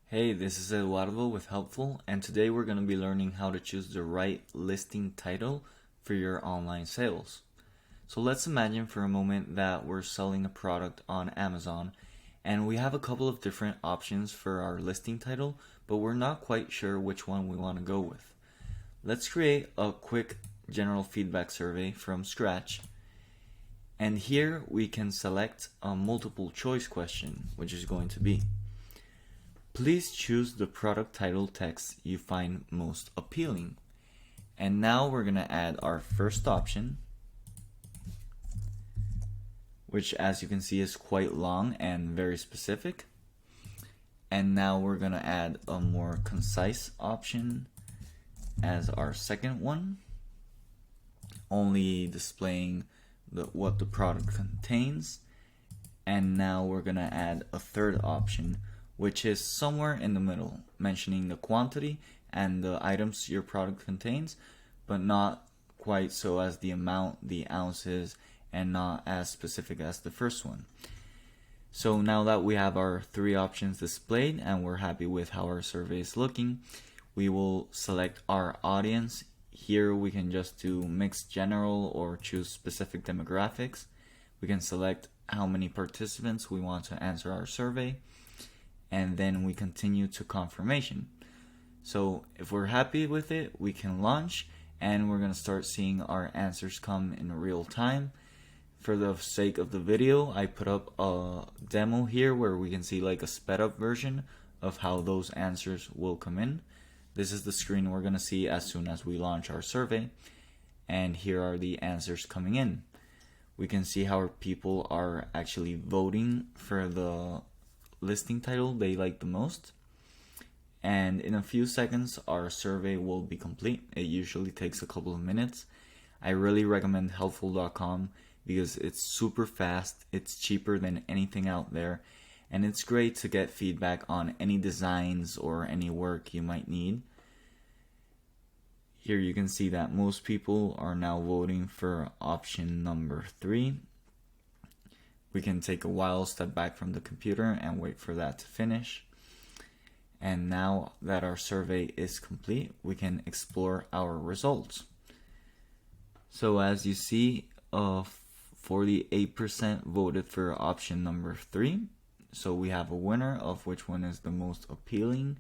Hey, this is Eduardo with Helpful, and today we're going to be learning how to choose the right listing title for your online sales. So let's imagine for a moment that we're selling a product on Amazon, and we have a couple of different options for our listing title, but we're not quite sure which one we want to go with. Let's create a quick general feedback survey from scratch, and here we can select a multiple choice question, which is going to be: please choose the product title text you find most appealing. And now we're going to add our first option, which as you can see is quite long and very specific. And now we're going to add a more concise option as our second one, only displaying what the product contains. And now we're going to add a third option, which is somewhere in the middle, mentioning the quantity and the items your product contains, but not quite so as the amount, the ounces, and not as specific as the first one. So now that we have our three options displayed and we're happy with how our survey is looking, we will select our audience. Here we can just do mixed general or choose specific demographics. We can select how many participants we want to answer our survey, and then we continue to confirmation. So if we're happy with it, we can launch, and we're going to start seeing our answers come in real time. For the sake of the video, I put up a demo here where we can see like a sped up version of how those answers will come in. This is the screen we're going to see as soon as we launch our survey, and here are the answers coming in. We can see how people are actually voting for the listing title they like the most, and in a few seconds our survey will be complete. It usually takes a couple of minutes. I really recommend helpful.com because it's super fast, it's cheaper than anything out there, and it's great to get feedback on any designs or any work you might need. Here you can see that most people are now voting for option number 3. We can take a while, step back from the computer, and wait for that to finish. And now that our survey is complete, we can explore our results. So as you see, 48% voted for option number 3. So we have a winner of which one is the most appealing.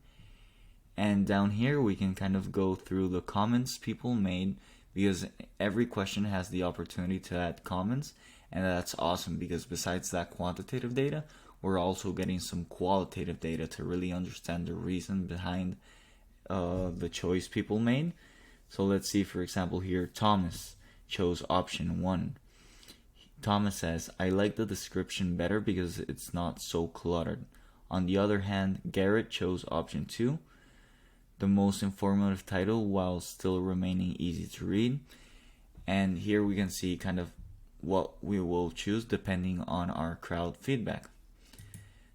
And down here we can kind of go through the comments people made, because every question has the opportunity to add comments. And that's awesome because besides that quantitative data, we're also getting some qualitative data to really understand the reason behind the choice people made. So let's see, for example, here Thomas chose option 1. Thomas says, I like the description better because it's not so cluttered. On the other hand, Garrett chose option 2, the most informative title while still remaining easy to read. And here we can see kind of what we will choose depending on our crowd feedback.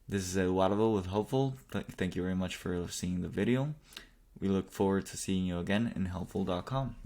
This is Eduardo with Helpful. Thank you very much for seeing the video. We look forward to seeing you again in helpful.com.